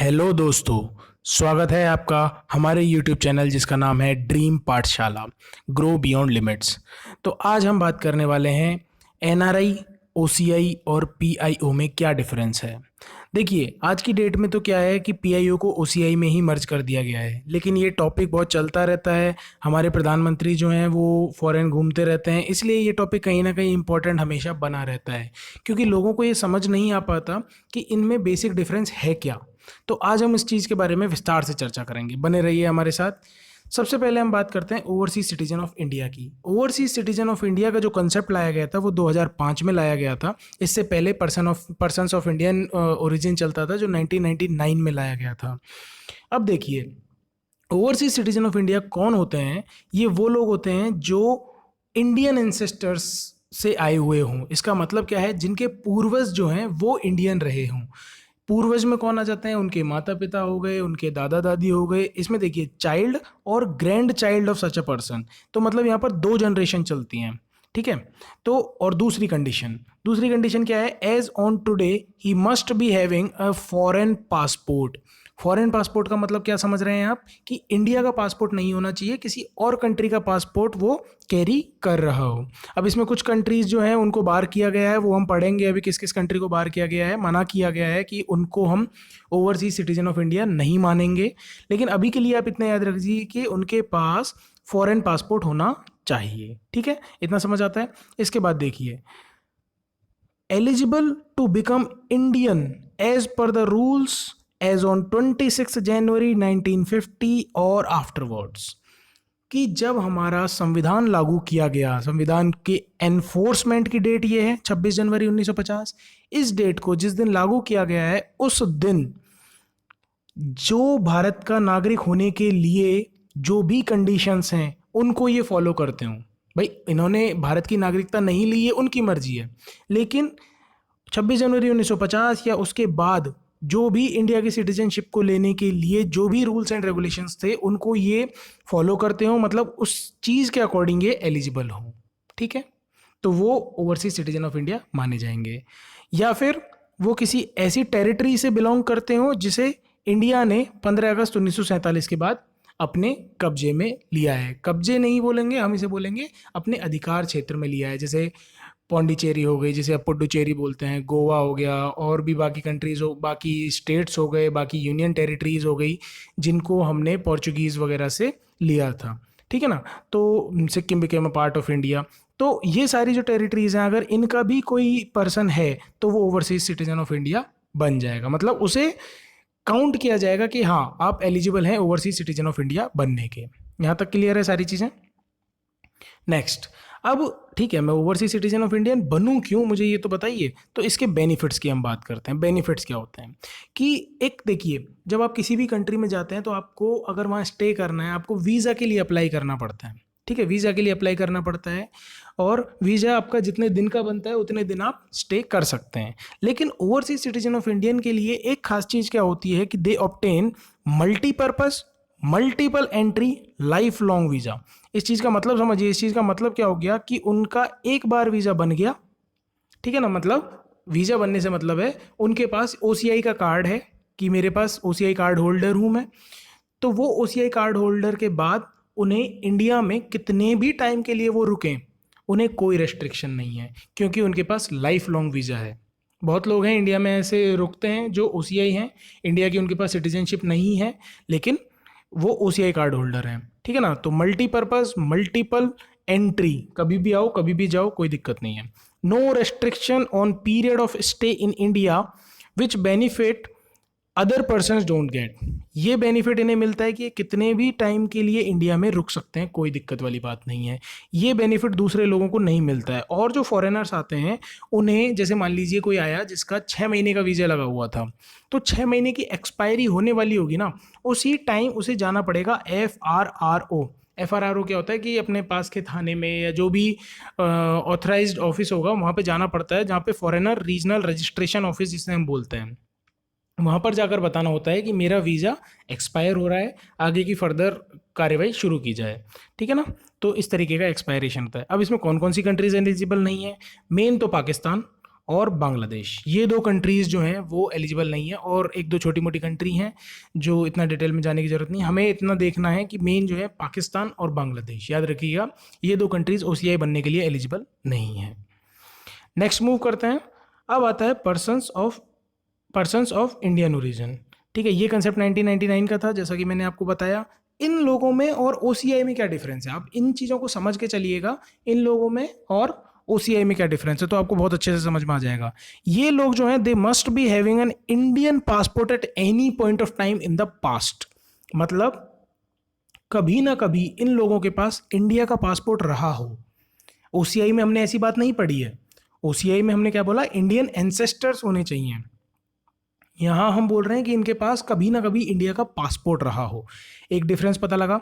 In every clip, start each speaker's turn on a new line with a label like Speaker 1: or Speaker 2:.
Speaker 1: Hello दोस्तों। स्वागत है आपका हमारे यूट्यूब चैनल जिसका नाम है ड्रीम पाठशाला ग्रो बियॉन्ड लिमिट्स। तो आज हम बात करने वाले हैं एनआरआई, ओसीआई और पीआईओ में क्या डिफरेंस है। देखिए, आज की डेट में तो क्या है कि पीआईओ को ओसीआई में ही मर्ज कर दिया गया है, लेकिन ये टॉपिक बहुत चलता रहता है। हमारे प्रधानमंत्री जो हैं वो फॉरेन घूमते रहते हैं, इसलिए ये टॉपिक कहीं ना कहीं इम्पोर्टेंट हमेशा बना रहता है, क्योंकि लोगों को ये समझ नहीं आ पाता कि इनमें बेसिक डिफरेंस है क्या। तो आज हम इस चीज़ के बारे में विस्तार से चर्चा करेंगे, बने रहिए हमारे साथ। सबसे पहले हम बात करते हैं ओवरसीज सिटीजन ऑफ इंडिया की। ओवरसीज सिटीजन ऑफ इंडिया का जो कंसेप्ट लाया गया था वो 2005 में लाया गया था। इससे पहले पर्सन्स ऑफ इंडियन ओरिजिन चलता था, जो 1999 में लाया गया था। अब देखिए, ओवरसीज सिटीजन ऑफ इंडिया कौन होते हैं। ये वो लोग होते हैं जो इंडियन एंसेस्टर्स से आए हुए हों। इसका मतलब क्या है, जिनके पूर्वज जो हैं वो इंडियन रहे हों। पूर्वज में कौन आ जाते हैं, उनके माता पिता हो गए, उनके दादा दादी हो गए। इसमें देखिए, चाइल्ड और grand child of such a person, तो मतलब यहाँ पर 2 जनरेशन चलती हैं, ठीक है। तो और दूसरी कंडीशन क्या है, as on today he must be having a foreign passport. Foreign passport का मतलब क्या समझ रहे हैं आप, कि इंडिया का पासपोर्ट नहीं होना चाहिए, किसी और कंट्री का पासपोर्ट वो कैरी कर रहा हो। अब इसमें कुछ कंट्रीज जो हैं उनको बार किया गया है, वो हम पढ़ेंगे अभी किस किस कंट्री को बार किया गया है, मना किया गया है कि उनको हम ओवरसीज सिटीजन ऑफ इंडिया नहीं मानेंगे। लेकिन अभी के लिए आप इतना याद रखिए कि उनके पास फॉरेन पासपोर्ट होना चाहिए, ठीक है। इतना समझ आता है। इसके बाद देखिए, eligible to become Indian as per the rules as on 26 जनवरी 1950 और आफ्टरवर्ड्स। कि जब हमारा संविधान लागू किया गया, संविधान के एनफोर्समेंट की डेट ये है 26 जनवरी 1950। इस डेट को जिस दिन लागू किया गया है, उस दिन जो भारत का नागरिक होने के लिए जो भी कंडीशंस हैं उनको ये फॉलो करते हो। भाई, इन्होंने भारत की नागरिकता नहीं ली है, उनकी मर्जी है, लेकिन 26 जनवरी 1950 या उसके बाद जो भी इंडिया की सिटीजनशिप को लेने के लिए जो भी रूल्स एंड रेगुलेशंस थे उनको ये फॉलो करते हो, मतलब उस चीज़ के अकॉर्डिंग ये एलिजिबल हो, ठीक है। तो वो ओवरसीज सिटीजन ऑफ इंडिया माने जाएंगे। या फिर वो किसी ऐसी टेरिटरी से बिलोंग करते हो जिसे इंडिया ने 15 अगस्त 1947 के बाद अपने कब्जे में लिया है। कब्जे नहीं बोलेंगे हम, इसे बोलेंगे अपने अधिकार क्षेत्र में लिया है। जैसे पौंडीचेरी हो गई, जिसे अब पुडुचेरी बोलते हैं, गोवा हो गया, और भी बाकी कंट्रीज़ हो, बाकी स्टेट्स हो गए, बाकी यूनियन टेरिटरीज हो गई, जिनको हमने पोर्चुगीज़ वगैरह से लिया था, ठीक है ना। तो Sikkim became a part of India. तो ये सारी जो टेरिटरीज हैं, अगर इनका भी कोई पर्सन है तो वो ओवरसीज सिटीजन ऑफ इंडिया बन जाएगा, मतलब उसे काउंट किया जाएगा कि हाँ, आप एलिजिबल हैं ओवरसीज सिटीजन ऑफ इंडिया बनने के। यहाँ तक क्लियर है सारी चीज़ें। नेक्स्ट, अब ठीक है, मैं ओवरसीज सिटीजन ऑफ इंडियन बनूं क्यों, मुझे ये तो बताइए। तो इसके बेनिफिट्स की हम बात करते हैं। बेनिफिट्स क्या होते हैं कि एक देखिए, जब आप किसी भी कंट्री में जाते हैं तो आपको अगर वहाँ स्टे करना है, आपको वीज़ा के लिए अप्लाई करना पड़ता है, ठीक है। वीज़ा के लिए अप्लाई करना पड़ता है, और वीज़ा आपका जितने दिन का बनता है उतने दिन आप स्टे कर सकते हैं। लेकिन ओवरसीज सिटीजन ऑफ इंडियन के लिए एक खास चीज़ क्या होती है कि they obtain multipurpose multiple entry life long visa. इस चीज़ का मतलब समझिए, इस चीज़ का मतलब क्या हो गया कि उनका एक बार वीज़ा बन गया, ठीक है ना। मतलब वीज़ा बनने से मतलब है उनके पास ओसीआई का कार्ड है, कि मेरे पास ओसीआई कार्ड होल्डर हूँ मैं। तो वो ओसीआई कार्ड होल्डर के बाद उन्हें इंडिया में कितने भी टाइम के लिए वो रुकें, उन्हें कोई रेस्ट्रिक्शन नहीं है, क्योंकि उनके पास लाइफ लॉन्ग वीज़ा है। बहुत लोग हैं इंडिया में ऐसे रुकते हैं जो ओसीआई हैं, इंडिया की उनके पास सिटीजनशिप नहीं है, लेकिन वो ओसीआई कार्ड होल्डर हैं, ठीक है ना। तो मल्टीपर्पज़ मल्टीपल एंट्री, कभी भी आओ कभी भी जाओ, कोई दिक्कत नहीं है। No restriction on period of stay in India which benefit other persons don't get. ये बेनिफिट इन्हें मिलता है कि ये कितने भी टाइम के लिए इंडिया में रुक सकते हैं, कोई दिक्कत वाली बात नहीं है। ये बेनिफिट दूसरे लोगों को नहीं मिलता है। और जो फॉरेनर्स आते हैं उन्हें, जैसे मान लीजिए कोई आया जिसका 6 महीने का वीज़ा लगा हुआ था, तो 6 महीने की एक्सपायरी होने वाली होगी ना, उसी टाइम उसे जाना पड़ेगा FRRO। FRRO क्या होता है कि अपने पास के थाने में या जो भी ऑथराइज्ड ऑफिस होगा वहाँ पे जाना पड़ता है, जहाँ पे फॉरेनर रीजनल रजिस्ट्रेशन ऑफिस जिसे हम बोलते हैं। वहाँ पर जाकर बताना होता है कि मेरा वीज़ा एक्सपायर हो रहा है, आगे की फर्दर कार्रवाई शुरू की जाए, ठीक है ना। तो इस तरीके का एक्सपायरेशन होता है। अब इसमें कौन कौन सी कंट्रीज एलिजिबल नहीं है, मेन तो पाकिस्तान और बांग्लादेश, ये 2 कंट्रीज़ जो हैं वो एलिजिबल नहीं है, और एक दो छोटी मोटी कंट्री हैं जो इतना डिटेल में जाने की ज़रूरत नहीं। हमें इतना देखना है कि मेन जो है पाकिस्तान और बांग्लादेश, याद रखिएगा ये 2 कंट्रीज़ OCI बनने के लिए एलिजिबल नहीं है। नेक्स्ट मूव करते हैं। अब आता है पर्सन्स ऑफ इंडियन ओरिजिन। ठीक है, ये कंसेप्ट 1999 का था, जैसा कि मैंने आपको बताया। इन लोगों में और OCI में क्या डिफरेंस है, आप इन चीज़ों को समझ के चलिएगा, इन लोगों में और OCI में क्या डिफरेंस है, तो आपको बहुत अच्छे से समझ में आ जाएगा। ये लोग जो हैं they must be having an Indian passport at any point of time in the past. मतलब कभी ना कभी इन लोगों के पास इंडिया का पासपोर्ट रहा हो। OCI में हमने ऐसी बात नहीं पढ़ी है। OCI में हमने क्या बोला, इंडियन एंसेस्टर्स होने चाहिए। यहाँ हम बोल रहे हैं कि इनके पास कभी ना कभी इंडिया का पासपोर्ट रहा हो। एक डिफरेंस पता लगा,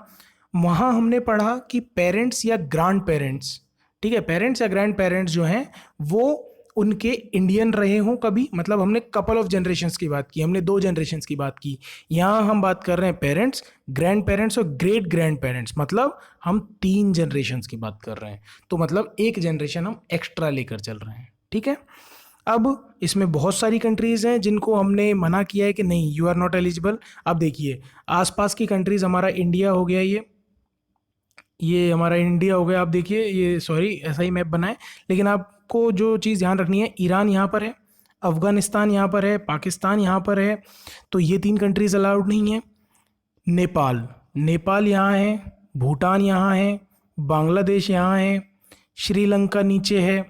Speaker 1: वहाँ हमने पढ़ा कि पेरेंट्स या ग्रैंड पेरेंट्स, ठीक है, पेरेंट्स या ग्रैंड पेरेंट्स जो हैं वो उनके इंडियन रहे हों कभी, मतलब हमने कपल ऑफ जनरेशन्स की बात की, हमने 2 जनरेशन्स की बात की। यहाँ हम बात कर रहे हैं पेरेंट्स, ग्रैंड पेरेंट्स और ग्रेट ग्रैंड पेरेंट्स, मतलब हम 3 जनरेशन्स की बात कर रहे हैं। तो मतलब एक जनरेशन हम एक्स्ट्रा लेकर चल रहे हैं। ठीक है, अब इसमें बहुत सारी कंट्रीज़ हैं जिनको हमने मना किया है कि नहीं, यू आर नॉट एलिजिबल। अब देखिए आसपास की कंट्रीज़, हमारा इंडिया हो गया, ये हमारा इंडिया हो गया। आप देखिए ये, सॉरी ऐसा ही मैप बना है, लेकिन आपको जो चीज़ ध्यान रखनी है, ईरान यहाँ पर है, अफ़गानिस्तान यहाँ पर है, पाकिस्तान यहाँ पर है, तो ये 3 कंट्रीज़ अलाउड नहीं है। नेपाल यहाँ है, भूटान यहाँ है, बांग्लादेश यहाँ है, श्रीलंका नीचे है,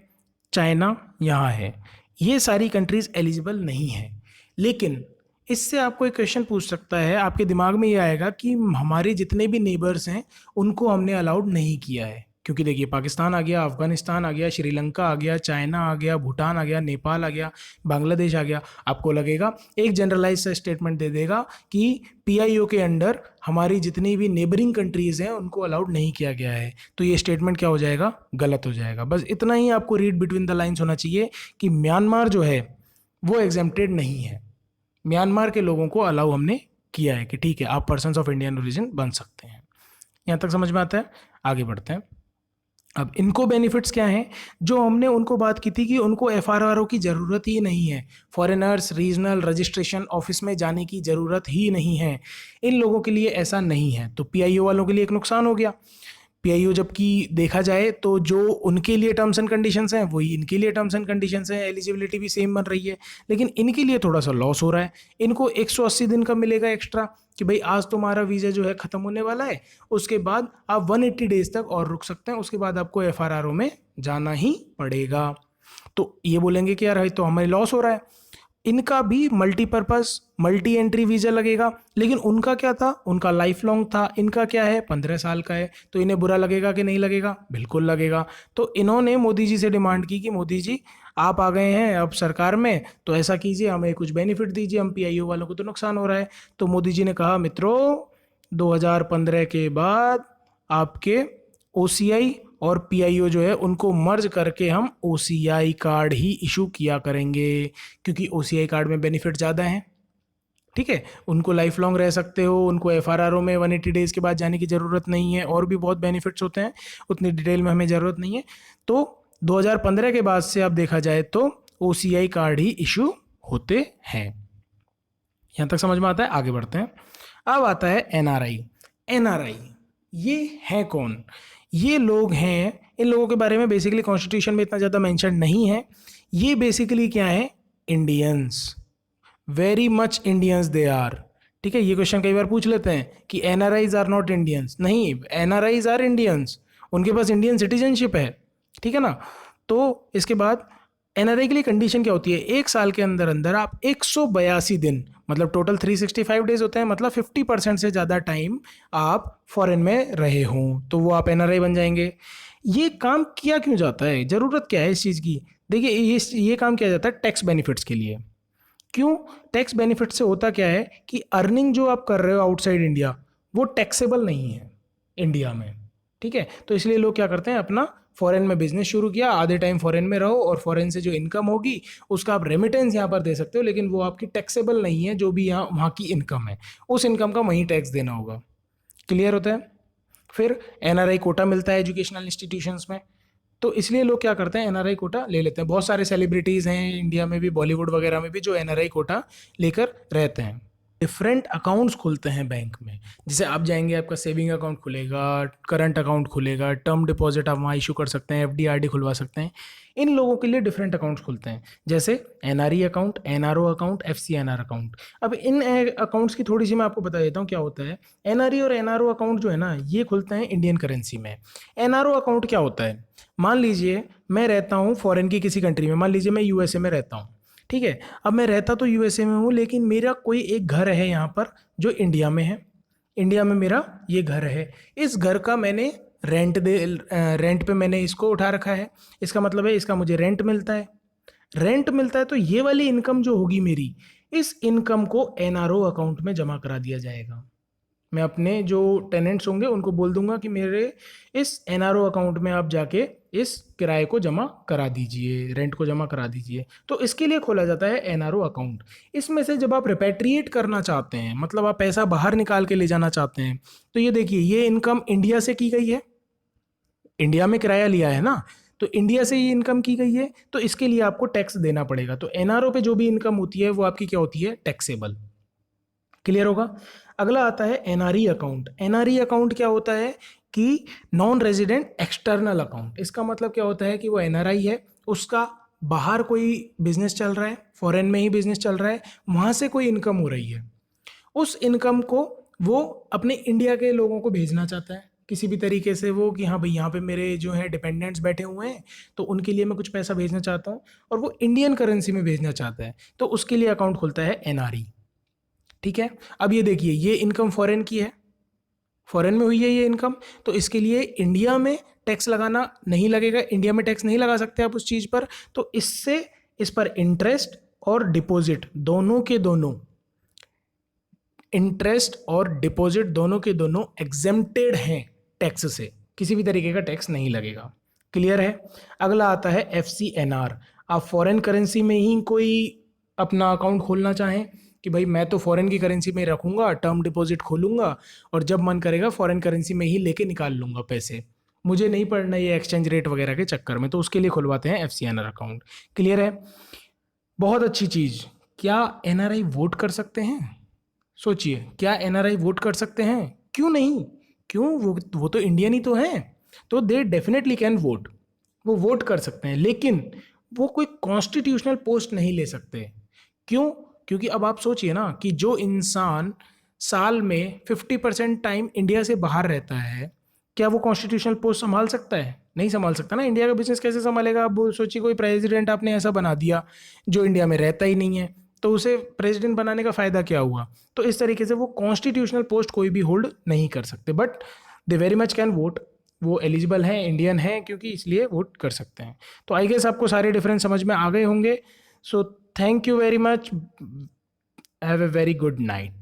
Speaker 1: चाइना यहाँ है। ये सारी कंट्रीज़ एलिजिबल नहीं है। लेकिन इससे आपको एक क्वेश्चन पूछ सकता है, आपके दिमाग में ये आएगा कि हमारे जितने भी नेबर्स हैं उनको हमने अलाउड नहीं किया है, क्योंकि देखिए पाकिस्तान आ गया, अफगानिस्तान आ गया, श्रीलंका आ गया, चाइना आ गया, भूटान आ गया, नेपाल आ गया, बांग्लादेश आ गया। आपको लगेगा एक जनरलाइज सा स्टेटमेंट दे देगा कि PIO के अंडर हमारी जितनी भी नेबरिंग कंट्रीज़ हैं उनको अलाउड नहीं किया गया है, तो ये स्टेटमेंट क्या हो जाएगा, गलत हो जाएगा। बस इतना ही आपको रीड बिटवीन द लाइन्स होना चाहिए कि म्यांमार जो है वो एग्जेम्प्टेड नहीं है, म्यांमार के लोगों को अलाउ हमने किया है कि ठीक है आप पर्सन्स ऑफ इंडियन ओरिजिन बन सकते हैं। यहाँ तक समझ में आता है, आगे बढ़ते हैं। अब इनको बेनिफिट्स क्या हैं, जो हमने उनको बात की थी कि उनको FRRO की ज़रूरत ही नहीं है, फॉरेनर्स रीजनल रजिस्ट्रेशन ऑफिस में जाने की ज़रूरत ही नहीं है, इन लोगों के लिए ऐसा नहीं है। तो PIO वालों के लिए एक नुकसान हो गया। PIO जबकि देखा जाए तो जो उनके लिए टर्म्स एंड कंडीशंस हैं वही इनके लिए टर्म्स एंड कंडीशंस हैं, एलिजिबिलिटी भी सेम बन रही है, लेकिन इनके लिए थोड़ा सा लॉस हो रहा है। इनको 180 दिन का मिलेगा एक्स्ट्रा कि भाई आज तुम्हारा वीज़ा जो है ख़त्म होने वाला है, उसके बाद आप 180 डेज तक और रुक सकते हैं, उसके बाद आपको FRRO में जाना ही पड़ेगा। तो ये बोलेंगे कि यार तो हमें लॉस हो रहा है। इनका भी मल्टीपर्पज़ मल्टी एंट्री वीज़ा लगेगा, लेकिन उनका क्या था, उनका लाइफ लॉन्ग था, इनका क्या है 15 साल का है, तो इन्हें बुरा लगेगा कि नहीं लगेगा, बिल्कुल लगेगा। तो इन्होंने मोदी जी से डिमांड की कि मोदी जी आप आ गए हैं अब सरकार में, तो ऐसा कीजिए हमें कुछ बेनिफिट दीजिए, हम PIO वालों को तो नुकसान हो रहा है। तो मोदी जी ने कहा मित्रों 2015 के बाद आपके OCI और PIO जो है उनको मर्ज करके हम OCI कार्ड ही इशू किया करेंगे, क्योंकि OCI कार्ड में बेनिफिट ज़्यादा हैं। ठीक है, उनको लाइफ लॉन्ग रह सकते हो, उनको FRRO में 180 डेज़ के बाद जाने की ज़रूरत नहीं है, और भी बहुत बेनिफिट्स होते हैं, उतनी डिटेल में हमें ज़रूरत नहीं है। तो 2015 के बाद से अब देखा जाए तो OCI कार्ड ही इशू होते हैं। यहाँ तक समझ में आता है, आगे बढ़ते हैं। अब आता है NRI। ये हैं कौन, ये लोग हैं, इन लोगों के बारे में बेसिकली कॉन्स्टिट्यूशन में इतना ज़्यादा मेंशन नहीं है। ये बेसिकली क्या है, Indians, very much Indians they are. ठीक है, ये क्वेश्चन कई बार पूछ लेते हैं कि NRIs आर नॉट इंडियंस। नहीं, NRIs आर इंडियंस, उनके पास इंडियन सिटीजनशिप है। ठीक है ना। तो इसके बाद NRI के लिए कंडीशन क्या होती है, 1 साल के अंदर अंदर आप 182 दिन, मतलब टोटल 365 डेज होते हैं, मतलब 50% से ज़्यादा टाइम आप फॉरेन में रहे हों, तो वो आप NRI बन जाएंगे। ये काम किया क्यों जाता है, ज़रूरत क्या है इस चीज़ की। देखिए ये काम किया जाता है टैक्स बेनिफिट्स के लिए। क्यों, टैक्स बेनिफिट से होता क्या है कि अर्निंग जो आप कर रहे हो आउटसाइड इंडिया वो टैक्सेबल नहीं है इंडिया में। ठीक है, तो इसलिए लोग क्या करते हैं, अपना फॉरेन में बिजनेस शुरू किया, आधे टाइम फॉरेन में रहो और फॉरेन से जो इनकम होगी उसका आप रेमिटेंस यहाँ पर दे सकते हो, लेकिन वो आपकी टैक्सेबल नहीं है, जो भी यहाँ वहाँ की इनकम है उस इनकम का वहीं टैक्स देना होगा। क्लियर होता है। फिर NRI कोटा मिलता है एजुकेशनल इंस्टीट्यूशंस में, तो इसलिए लोग क्या करते हैं, एनआरआई कोटा ले लेते हैं। बहुत सारे सेलिब्रिटीज़ हैं इंडिया में भी, बॉलीवुड वगैरह में भी, जो एनआरआई कोटा लेकर रहते हैं। डिफरेंट अकाउंट्स खुलते हैं बैंक में। जैसे आप जाएंगे, आपका सेविंग अकाउंट खुलेगा, करंट अकाउंट खुलेगा, टर्म डिपॉजिट आप वहाँ इशू कर सकते हैं, एफडी आरडी खुलवा सकते हैं। इन लोगों के लिए डिफरेंट अकाउंट्स खुलते हैं, जैसे NRE account, NRO account, FCNR account. अब इन अकाउंट्स की थोड़ी सी मैं आपको बता देता हूँ क्या होता है। एनआरई और एनआरओ अकाउंट जो है ना, ये खुलते हैं इंडियन करेंसी में। एनआरओ अकाउंट क्या होता है, मान लीजिए मैं रहता हूँ फॉरेन की किसी कंट्री में, मान लीजिए मैं यूएसए में रहता हूँ, ठीक है। अब मैं रहता तो यूएसए में हूँ, लेकिन मेरा कोई एक घर है यहाँ पर जो इंडिया में है। इंडिया में मेरा ये घर है, इस घर का मैंने रेंट पे मैंने इसको उठा रखा है। इसका मतलब है इसका मुझे रेंट मिलता है। रेंट मिलता है तो ये वाली इनकम जो होगी मेरी, इस इनकम को एनआरओ अकाउंट में जमा करा दिया जाएगा। मैं अपने जो टेनेंट्स होंगे उनको बोल दूंगा कि मेरे इस एनआरओ अकाउंट में आप जाके इस किराए को जमा करा दीजिए, रेंट को जमा करा दीजिए। तो इसके लिए खोला जाता है एनआरओ अकाउंट। इसमें से जब आप रिपेट्रिएट करना चाहते हैं, मतलब आप पैसा बाहर निकाल के ले जाना चाहते हैं, तो ये देखिए, ये इनकम इंडिया से की गई है, इंडिया में किराया लिया है ना, तो इंडिया से ये इनकम की गई है, तो इसके लिए आपको टैक्स देना पड़ेगा। तो एनआरओ पे जो भी इनकम होती है वो आपकी क्या होती है, टैक्सेबल। क्लियर होगा। अगला आता है एनआरई अकाउंट। एनआरई अकाउंट क्या होता है कि नॉन रेजिडेंट एक्सटर्नल अकाउंट। इसका मतलब क्या होता है कि वो एनआरआई है, उसका बाहर कोई बिजनेस चल रहा है, फॉरेन में ही बिजनेस चल रहा है, वहाँ से कोई इनकम हो रही है, उस इनकम को वो अपने इंडिया के लोगों को भेजना चाहता है किसी भी तरीके से, वो कि हाँ भाई यहाँ पे मेरे जो है डिपेंडेंट्स बैठे हुए हैं, तो उनके लिए मैं कुछ पैसा भेजना चाहता हूँ, और वो इंडियन करेंसी में भेजना चाहता है, तो उसके लिए अकाउंट खुलता है एनआरई। ठीक है। अब ये देखिए, ये इनकम फॉरेन की है, फॉरेन में हुई है ये इनकम, तो इसके लिए इंडिया में टैक्स लगाना नहीं लगेगा, इंडिया में टैक्स नहीं लगा सकते आप उस चीज़ पर। तो इससे इस पर इंटरेस्ट और डिपॉजिट दोनों के दोनों, इंटरेस्ट और डिपॉजिट दोनों के दोनों एग्जेम्प्टेड हैं टैक्स से, किसी भी तरीके का टैक्स नहीं लगेगा। क्लियर है। अगला आता है एफसीएनआर। आप फॉरेन करेंसी में ही कोई अपना अकाउंट खोलना चाहें कि भाई मैं तो फॉरेन की करेंसी में ही रखूंगा, टर्म डिपॉजिट खोलूंगा और जब मन करेगा फॉरेन करेंसी में ही लेके निकाल लूंगा पैसे, मुझे नहीं पड़ना ये एक्सचेंज रेट वगैरह के चक्कर में, तो उसके लिए खुलवाते हैं एफसीएनआर अकाउंट। क्लियर है। बहुत अच्छी चीज़। क्या एनआरआई वोट कर सकते हैं? सोचिए, क्या एनआरआई वोट कर सकते हैं? क्यों नहीं, क्यों, वो तो इंडियन ही तो हैं, तो दे डेफिनेटली कैन वोट, वो वोट कर सकते हैं, लेकिन वो कोई कॉन्स्टिट्यूशनल पोस्ट नहीं ले सकते। क्यों? क्योंकि अब आप सोचिए ना कि जो इंसान साल में 50% टाइम इंडिया से बाहर रहता है, क्या वो कॉन्स्टिट्यूशनल पोस्ट संभाल सकता है? नहीं संभाल सकता ना। इंडिया का बिजनेस कैसे संभालेगा? आप सोचिए, कोई प्रेसिडेंट आपने ऐसा बना दिया जो इंडिया में रहता ही नहीं है, तो उसे प्रेसिडेंट बनाने का फ़ायदा क्या हुआ? तो इस तरीके से वो कॉन्स्टिट्यूशनल पोस्ट कोई भी होल्ड नहीं कर सकते, but they very much can vote. वो एलिजिबल हैं, इंडियन हैं क्योंकि, इसलिए वोट कर सकते हैं। तो आई गेस आपको सारे डिफरेंस समझ में आ गए होंगे। So thank you very much, have a very good night.